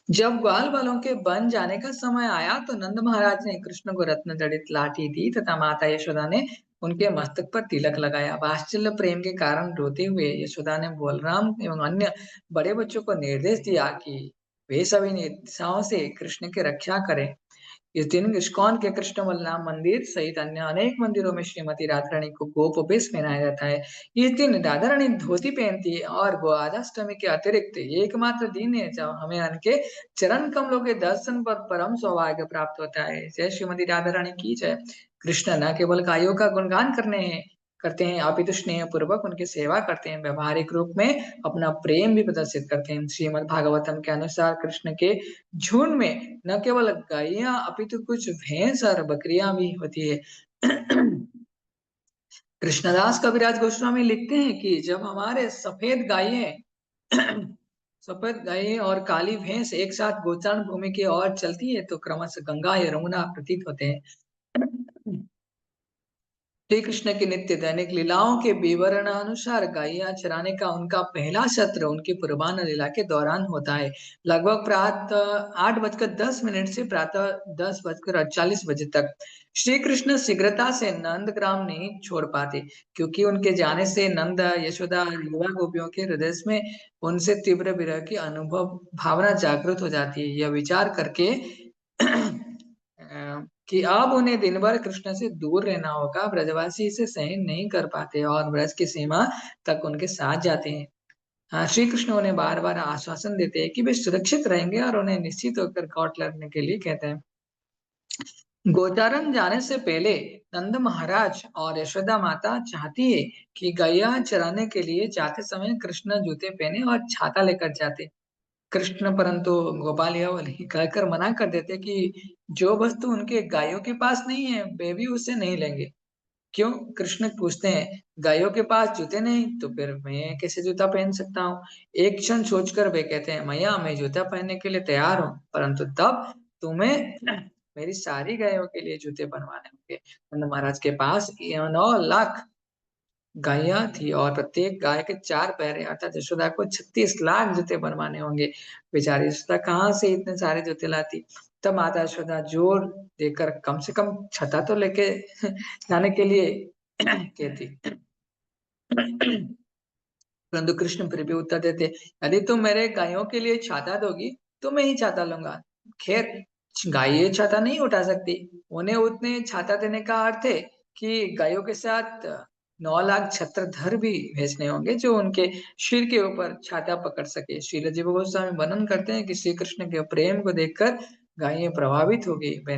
जब ग्वाल वालों के बन जाने का समय आया तो नंद महाराज ने कृष्ण को रत्न जड़ित लाठी दी तथा माता यशोदा ने उनके मस्तक पर तिलक लगाया। वात्सल्य प्रेम के कारण रोते हुए यशोदा ने बलराम एवं अन्य बड़े बच्चों को निर्देश दिया कि वे सभी दिशाओं से कृष्ण की रक्षा करें। इस दिन इस्कॉन के कृष्ण बलराम मंदिर सहित अन्य अनेक मंदिरों में श्रीमती राधा रानी को गोपवेश पहनाया जाता है। इस दिन राधा रानी धोती पहनती है और गोपाष्टमी के अतिरिक्त ये एकमात्र दिन है जब हमें उनके चरण कमलों के दर्शन पर परम सौभाग्य प्राप्त होता है। जय श्रीमती राधा रानी की जय। कृष्ण न केवल गायों का गुणगान करते हैं अपितु स्नेह पूर्वक उनकी सेवा करते हैं, व्यवहारिक रूप में अपना प्रेम भी प्रदर्शित करते हैं। श्रीमद् भागवतम के अनुसार कृष्ण के झुंड में न केवल गायियां अपितु कुछ भैंस और बकरियां भी होती है। कृष्णदास कविराज गोस्वामी लिखते हैं कि जब हमारे सफेद गायें और काली भैंस एक साथ गोचारण भूमि की ओर चलती है तो क्रमशः गंगा यमुना प्रतीत होते हैं। श्री कृष्ण की नित्य दैनिक लीलाओं के विवरणानुसार गायियां चराने का उनका पहला सत्र उनकी पूर्वान्न लीला के दौरान होता है, लगभग प्रातः 8:10 से प्रातः 10:48 तक। श्री कृष्ण शीघ्रता से नंदग्राम नहीं छोड़ पाते, क्योंकि उनके जाने से नंद, यशोदा और युवा गोपियों के हृदय में उनसे तीव्र विरह की अनुभव भावना जागृत हो जाती है। यह विचार करके कि अब उन्हें दिन भर कृष्ण से दूर रहना होगा, ब्रजवासी इसे सहन नहीं कर पाते और ब्रज की सीमा तक उनके साथ जाते हैं। श्री कृष्ण उन्हें बार बार आश्वासन देते हैं कि वे सुरक्षित रहेंगे और उन्हें निश्चित होकर कौट लड़ने के लिए कहते हैं। गोचारण जाने से पहले नंद महाराज और यशोदा माता चाहती है कि गैया चराने के लिए जाते समय कृष्ण जूते पहने और छाता लेकर जाते। कृष्ण परंतु गोपाल यह कहकर मना कर देते कि जो वस्तु उनके गायों के पास नहीं है वे भी उसे नहीं लेंगे। क्यों? कृष्ण पूछते हैं, गायों के पास जूते नहीं तो फिर मैं कैसे जूता पहन सकता हूँ? एक क्षण सोचकर वे कहते हैं, मैया मैं जूता पहनने के लिए तैयार हूँ, परंतु तब तुम्हें मेरी सारी गायों के लिए जूते बनवाने होंगे। नंद महाराज के पास 9 लाख गायें थी और प्रत्येक गाय के 4 पैर अर्थात यशोदा को 36 लाख जूते बनवाने होंगे। बेचारी यशोदा कहाँ से इतने सारे जूते लाती? तब माता यशोदा जोर देकर कम से कम छता तो लेके जाने के लिए कहती। परंतु कृष्ण फिर भी उत्तर देते, यदि तुम मेरे गायों के लिए छाता दोगी तो मैं ही छाता लूंगा। खैर, गायें छाता नहीं उठा सकती, उन्हें उतने छाता देने का अर्थ है कि गायों के साथ 9 लाख छत्रधर भी भेजने होंगे जो उनके सिर के ऊपर छाता पकड़ सके। श्रील जीव गोस्वामी वर्णन करते हैं कि श्री कृष्ण के प्रेम को देखकर गायें प्रभावित हो गई। वे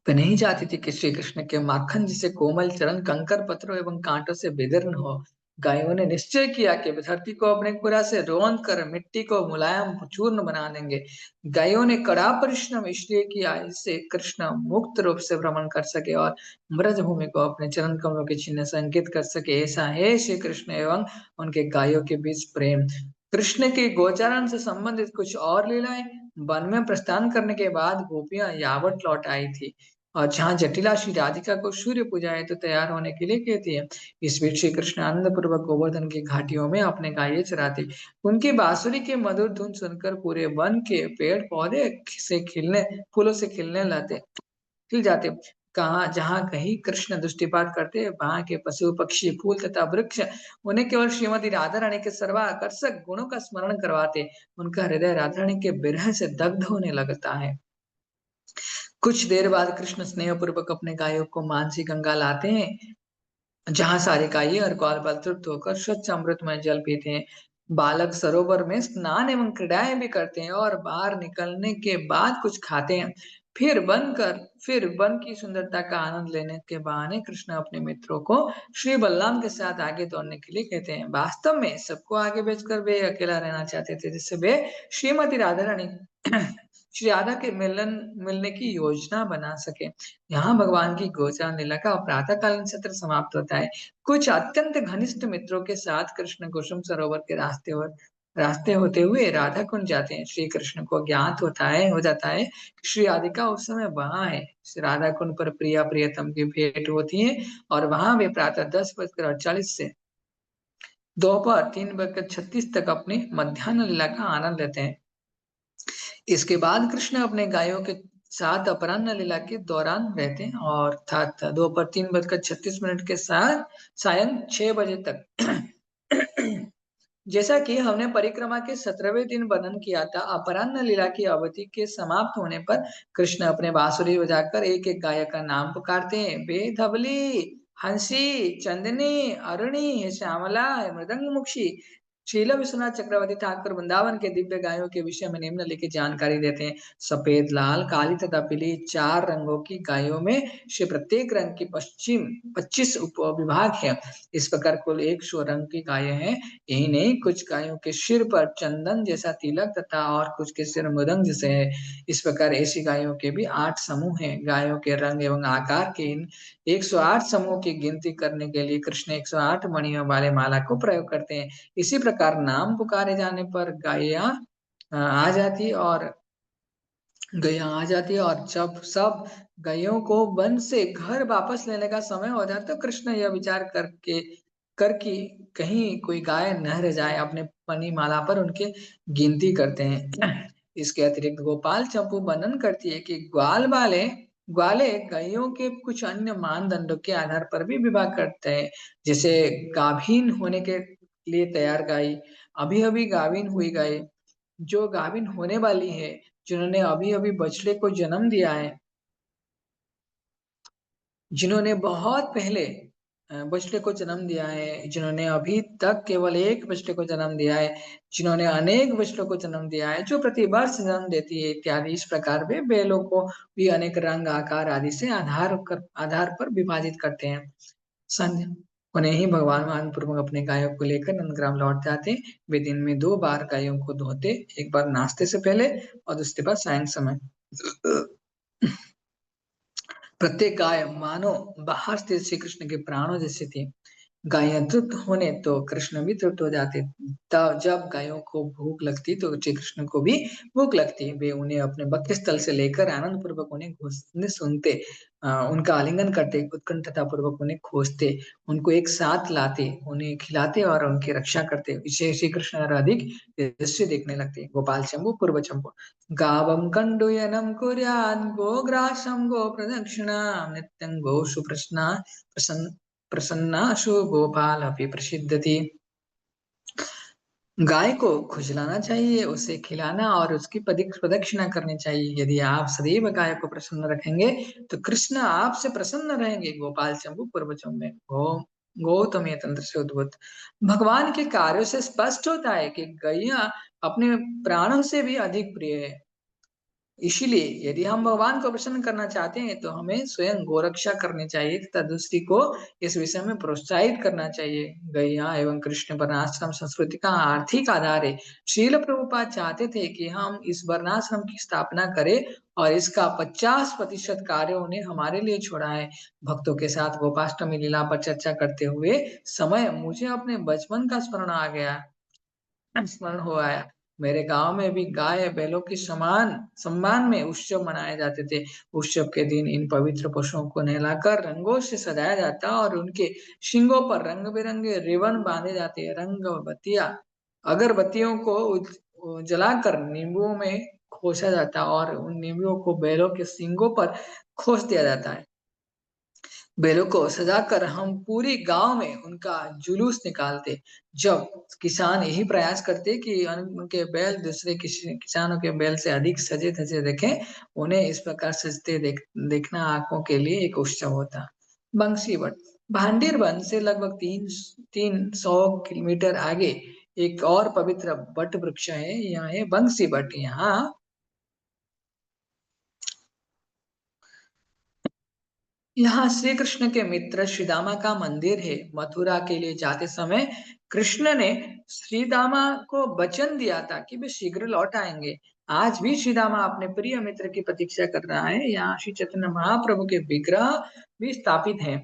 नहीं चाहती थी कि श्री कृष्ण के माखन जिसे कोमल चरण कंकर पत्थरों एवं कांटों से विदीर्ण हो। गायों ने निश्चय किया कि वे धरती को अपने खुरा से रौंद कर मिट्टी को मुलायम चूर्ण बना देंगे। गायों ने कड़ा परिश्रम इसलिए किया इससे कृष्ण मुक्त रूप से भ्रमण कर सके और ब्रज भूमि को अपने चरण कमलों के चिन्ह से अंकित कर सके। ऐसा है श्री कृष्ण एवं उनके गायों के बीच प्रेम। कृष्ण के गोचारण से संबंधित कुछ और लीलाएं। वन में प्रस्थान करने के बाद गोपियां यावत लौट आई थी और जहाँ जटिला श्री राधिका को सूर्य पूजा है तो तैयार होने के लिए कहती है। इस बीच श्री कृष्ण आनंद पूर्वक गोवर्धन की घाटियों में अपने गायें चराते। उनकी बांसुरी की मधुर धुन सुनकर पूरे वन के पेड़ पौधे से खिलने फूलों से खिलने लाते खिल जाते। कहाँ जहाँ कहीं कृष्ण दृष्टिपात करते वहां के पशु पक्षी फूल तथा वृक्ष उन्हें केवल श्रीमती राधा रानी के सर्वाकर्षक गुणों का स्मरण करवाते। उनका हृदय राधा रानी के विरह से दग्ध होने लगता है। कुछ देर बाद कृष्ण स्नेह पूर्वक अपने गायों को मानसी गंगा लाते हैं, जहाँ सारे गायें और ग्वाल बाल तृप्त होकर स्वच्छ अमृतमय जल पीते हैं। बालक सरोवर में स्नान एवं क्रीड़ाएं भी करते हैं और बाहर निकलने के बाद कुछ खाते हैं। फिर वन की सुंदरता का आनंद लेने के बहाने कृष्ण अपने मित्रों को श्री बलराम के साथ आगे दौड़ने के लिए कहते हैं। वास्तव में सबको आगे भेजकर वे अकेला रहना चाहते थे, जिससे वे श्रीमती राधा रानी श्री राधा के मिलने की योजना बना सके। यहाँ भगवान की गोचारण लीला का प्रातःकालीन सत्र समाप्त होता है। कुछ अत्यंत घनिष्ठ मित्रों के साथ कृष्ण कुसुम सरोवर के रास्ते होते हुए राधा कुंज जाते हैं। श्री कृष्ण को ज्ञात हो जाता है कि श्री राधिका उस समय वहां है। श्री राधा कुंज पर प्रिया प्रियतम की भेंट होती है और वहां वे प्रातः 10:48 से दोपहर 3:36 तक अपनी मध्याह्न लीला का आनंद लेते हैं। इसके बाद कृष्ण अपने गायों के साथ अपराह्न लीला के दौरान रहते हैं और अर्थात दोपहर 3:36 के साथ सायं 6 बजे तक जैसा कि हमने परिक्रमा के 17वें दिन वर्णन किया था, अपराह्न लीला की अवधि के समाप्त होने पर कृष्ण अपने बांसुरी बजाकर एक-एक गायक का नाम पुकारते हैं। वे धवली, हंसी, चंदनी, अरुणी, श्यामला, मृदंगमुखी। शीला विश्वनाथ चक्रवर्ती ठाकुर वृंदावन के दिव्य गायों के विषय में निम्नलिखित जानकारी देते हैं। सफेद, लाल, काली तथा पीली 4 रंगों की गायों में से प्रत्येक रंग की 25 उपविभाग है। इस प्रकार कुल 100 रंग की गायें हैं। यही नहीं, कुछ गायों के सिर पर चंदन जैसा तिलक तथा और कुछ के सिर मृदंग जैसे है। इस प्रकार ऐसी गायों के भी 8 समूह हैं। गायों के रंग एवं आकार के इन 108 समूह की गिनती करने के लिए कृष्ण 108 मणियों वाले माला को प्रयोग करते हैं। इसी प्रकार नाम पुकारे जाने पर आ जाती और गैया आ जाती है, और जब सब गायों को वन से घर वापस लेने का समय हो जाता है, तो कृष्ण यह विचार कर कि कहीं कोई गाय न रह जाए, अपने मणिमाला पर उनके गिनती करते हैं। इसके अतिरिक्त गोपाल चंपू वर्णन करती है कि ग्वाले गायों के कुछ अन्य मानदंडों के आधार पर भी विभाग करते हैं। जैसे गाभीन होने के लिए तैयार गाय, अभी अभी गाभिन हुई गाय, जो गाभिन होने वाली है, जिन्होंने अभी-अभी बछड़े को जन्म दिया है, जिन्होंने बहुत पहले बछड़े को जन्म दिया है, जिन्होंने अभी तक केवल एक बछड़े को जन्म दिया है, जिन्होंने अनेक बछड़ों को जन्म दिया है, जो प्रतिवर्ष जन्म देती है इत्यादि। इस प्रकार वे बैलों को भी अनेक रंग, आकार आदि से आधार पर विभाजित करते हैं। संध्या उन्हें ही भगवान मान पूर्वक अपने गायों को लेकर नंदग्राम लौट जाते। वे दिन में 2 बार गायों को धोते, एक बार नाश्ते से पहले और दूसरी बार सायं समय। प्रत्येक गाय मानो बाहर स्थित श्री कृष्ण के प्राणों जैसी थी। गायें तृप्त होने तो कृष्ण भी तृप्त हो जाते। तब जब गायों को भूख लगती तो श्री कृष्ण को भी भूख लगती। वे उन्हें अपने वक्षस्थल से लेकर आनंद पूर्वक उन्हें सुनते, उनका आलिंगन करते, उत्कंठता पूर्वक उन्हें खोजते, उनको एक साथ लाते, उन्हें खिलाते और उनकी रक्षा करते। इसे श्री कृष्ण और अधिक दृश्य देखने लगते। गोपाल शंभु पूर्व शंभु गावं कण्डूयनं कुर्यात् गोग्रासं गोप्रदक्षिणां नित्यं गोषु प्रसन्नाशु गोपालपि प्रसिद्धति। गाय को खुजलाना चाहिए, उसे खिलाना और उसकी प्रदक्षिणा करनी चाहिए। यदि आप सदैव गाय को प्रसन्न रखेंगे, तो कृष्ण आपसे प्रसन्न रहेंगे। गोपाल चंबू पूर्वजों में गौतम ये तंत्र से उद्भूत भगवान के कार्यों से स्पष्ट होता है कि गैया अपने प्राणों से भी अधिक प्रिय है। इसीलिए यदि हम भगवान को प्रसन्न करना चाहते हैं, तो हमें स्वयं गोरक्षा करनी चाहिए तथा दूसरी को इस विषय में प्रोत्साहित करना चाहिए। गैया एवं कृष्ण वर्णाश्रम संस्कृति का आर्थिक आधार है। श्रील प्रभुपाद चाहते थे कि हम इस वर्णाश्रम की स्थापना करें, और इसका 50% कार्य उन्हें हमारे लिए छोड़ा है। भक्तों के साथ गोपाष्टमी लीला पर चर्चा करते हुए समय मुझे अपने बचपन का स्मरण हो आया। मेरे गांव में भी गाय बैलों के समान सम्मान में उत्सव मनाए जाते थे। उत्सव के दिन इन पवित्र पशुओं को नहलाकर रंगों से सजाया जाता और उनके शिंगों पर रंग बिरंगे रिबन बांधे जाते। रंग बत्तियां अगरबत्तियों को जलाकर नींबुओं में खोसा जाता और उन नींबुओं को बैलों के सींगों पर खोस दिया जाता है। बैलों को सजाकर हम पूरी गांव में उनका जुलूस निकालते। जब किसान यही प्रयास करते कि उनके बैल दूसरे किसानों के बैल से अधिक सजे धजे दिखें, उन्हें इस प्रकार सजते देखना आंखों के लिए एक उत्सव होता। बंसी बट भांडीर वन से लगभग 300 किलोमीटर आगे एक और पवित्र बट वृक्ष है, यहाँ है बंसी बट। यहाँ श्री कृष्ण के मित्र श्रीदामा का मंदिर है। मथुरा के लिए जाते समय कृष्ण ने श्रीदामा को वचन दिया था कि वे शीघ्र लौट आएंगे। आज भी श्रीदामा अपने प्रिय मित्र की प्रतीक्षा कर रहा है। यहाँ श्री चैतन्य महाप्रभु के विग्रह भी स्थापित हैं।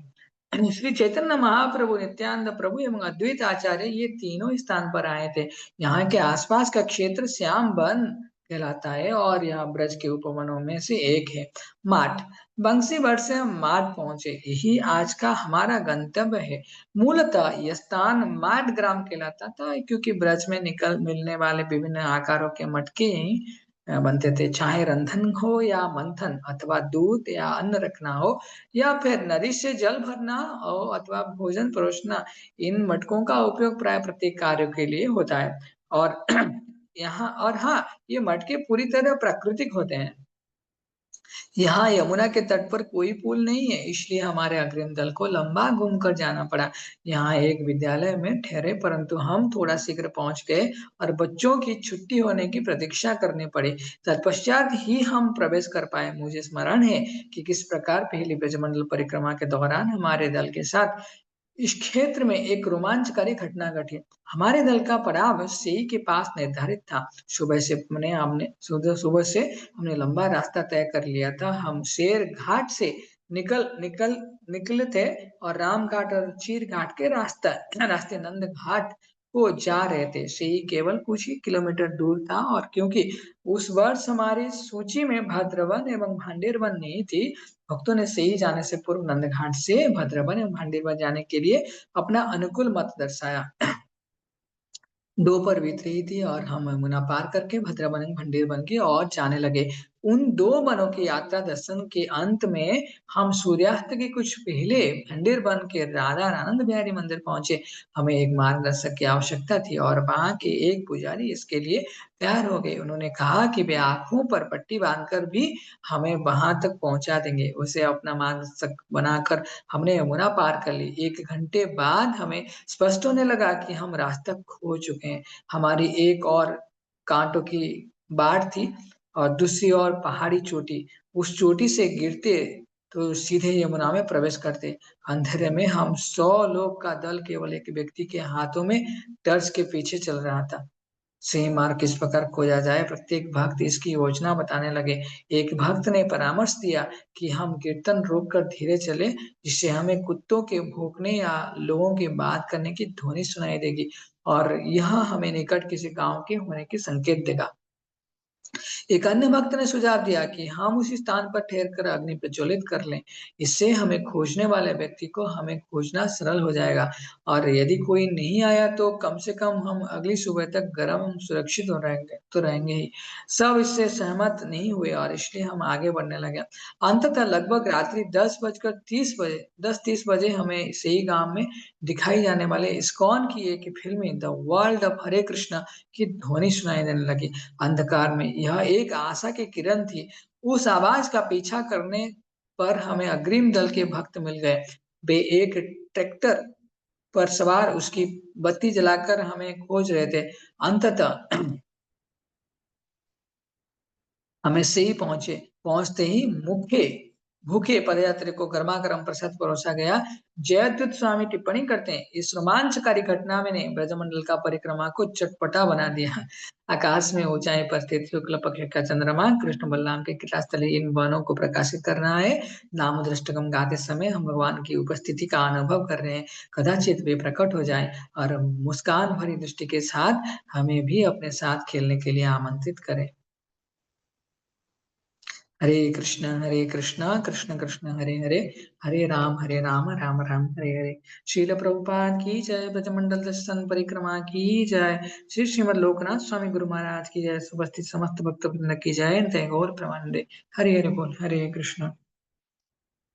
श्री चैतन्य महाप्रभु, नित्यानंद प्रभु एवं अद्वैत आचार्य, ये तीनों स्थान पर आए थे। यहाँ के आसपास का क्षेत्र श्याम वन कहलाता है और यह ब्रज के उपवनों में से एक है। माठ बंसीगढ़ से हम माठ पहुंचे, यही आज का हमारा गंतव्य है। मूलतः यह स्थान माठ ग्राम कहलाता था, क्योंकि ब्रज में निकल मिलने वाले विभिन्न आकारों के मटके बनते थे। चाहे रंधन हो या मंथन, अथवा दूध या अन्न रखना हो, या फिर नदी से जल भरना हो, अथवा भोजन परोसना, इन मटकों का उपयोग प्राय प्रत्येक कार्य के लिए होता है। और यहाँ और हाँ, ये मटके पूरी तरह प्राकृतिक होते हैं। यहाँ यमुना के तट पर कोई पुल नहीं है, इसलिए हमारे अग्रिम दल को लंबा घूमकर जाना पड़ा। यहाँ एक विद्यालय में ठहरे, परंतु हम थोड़ा शीघ्र पहुंच गए और बच्चों की छुट्टी होने की प्रतीक्षा करनी पड़ी। तत्पश्चात ही हम प्रवेश कर पाए। मुझे स्मरण है कि किस प्रकार पहली ब्रजमंडल परिक्रमा के दौरान हमारे दल के साथ इस क्षेत्र में एक रोमांचकारी घटना घटी। हमारे दल का पड़ाव सेई के पास निर्धारित था। सुबह सुबह से हमने लंबा रास्ता तय कर लिया था। हम शेर घाट से निकल निकल निकले थे और राम घाट और चीर घाट के रास्ते नंद घाट को जा रहे थे। सेई केवल कुछ ही किलोमीटर दूर था, और क्योंकि उस वर्ष हमारी सूची में भद्रवन एवं भांडेर वन नहीं थी, भक्तों ने सही जाने से पूर्व नंदघाट से भद्रवन एवं भांडीरवन जाने के लिए अपना अनुकूल मत दर्शाया। दोपहर बीत रही थी और हम यमुना पार करके भद्रवन एवं भंडीरवन की ओर जाने लगे। उन दो वनों की यात्रा दर्शन के अंत में हम सूर्यास्त के कुछ पहले भंडीरवन के राधा आनंद बिहारी मंदिर पहुंचे। हमें एक मार्गदर्शक की आवश्यकता थी, और वहां के एक पुजारी इसके लिए तैयार हो गए। उन्होंने कहा कि वे आंखों पर पट्टी बांधकर भी हमें वहां तक पहुंचा देंगे। उसे अपना मार्गदर्शक बनाकर हमने यमुना पार कर ली। 1 घंटे बाद हमें स्पष्ट होने लगा कि हम रास्ता खो चुके हैं। हमारी एक और कांटों की बाढ़ थी, और दूसरी ओर पहाड़ी चोटी। उस चोटी से गिरते तो सीधे यमुना में प्रवेश करते। अंधेरे में हम 100 लोग का दल केवल एक व्यक्ति के हाथों में टर्च के पीछे चल रहा था। सही मार्ग किस प्रकार खोजा जाए, प्रत्येक भक्त इसकी योजना बताने लगे। एक भक्त ने परामर्श दिया कि हम कीर्तन रोककर धीरे चले, जिससे हमें कुत्तों के भौंकने या लोगों की बात करने की ध्वनि सुनाई देगी, और यह हमें निकट किसी गांव के होने की संकेत देगा। एक अन्य भक्त ने सुझाव दिया कि हम उसी स्थान पर ठहरकर अग्नि प्रज्वलित कर लें। इससे हमें खोजने वाले व्यक्ति को हमें खोजना सरल हो जाएगा, और यदि कोई नहीं आया तो कम से कम हम अगली सुबह तक गर्म एवं सुरक्षित रहेंगे ही। सब इससे सहमत नहीं हुए, और इसलिए हम आगे बढ़ने लगे। अंततः लगभग रात्रि 10:30 बजे हमें सही गांव में दिखाई जाने वाले इस्कॉन की एक फिल्मी द वर्ल्ड ऑफ हरे कृष्णा की ध्वनि सुनाई देने लगी। अंधकार में यह एक आशा की किरण थी। उस आवाज का पीछा करने पर हमें अग्रिम दल के भक्त मिल गए। वे एक ट्रैक्टर पर सवार उसकी बत्ती जलाकर हमें खोज रहे थे। अंततः हम ऐसे ही पहुंचे। पहुंचते ही मुख्य भूखे पदयात्री को गर्मा गर्म प्रसाद परोसा गया। जयद्युत स्वामी टिप्पणी करते हैं, इस रोमांचकारी घटना में ने ब्रजमंडल का परिक्रमा को चटपटा बना दिया। आकाश में ऊंचाई पर स्थित शुक्ल पक्ष का चंद्रमा कृष्ण बलराम के कृपास्थली इन वनों को प्रकाशित कर रहा है। नाम दृष्टगम गाते समय हम भगवान की उपस्थिति का अनुभव कर रहे हैं। कदाचित वे प्रकट हो जाए और मुस्कान भरी दृष्टि के साथ हमें भी अपने साथ खेलने के लिए आमंत्रित करें। हरे कृष्णा कृष्ण कृष्ण हरे हरे, हरे राम राम राम हरे हरे। श्रील प्रभुपाद की जय, ब्रजमंडल दर्शन परिक्रमा की जय, श्री श्रीमद लोकनाथ स्वामी गुरु महाराज की जय, उपस्थित समस्त भक्त वृंद की जय। जय गौर प्रमानंदे। हरे हरे बोल, हरे कृष्ण।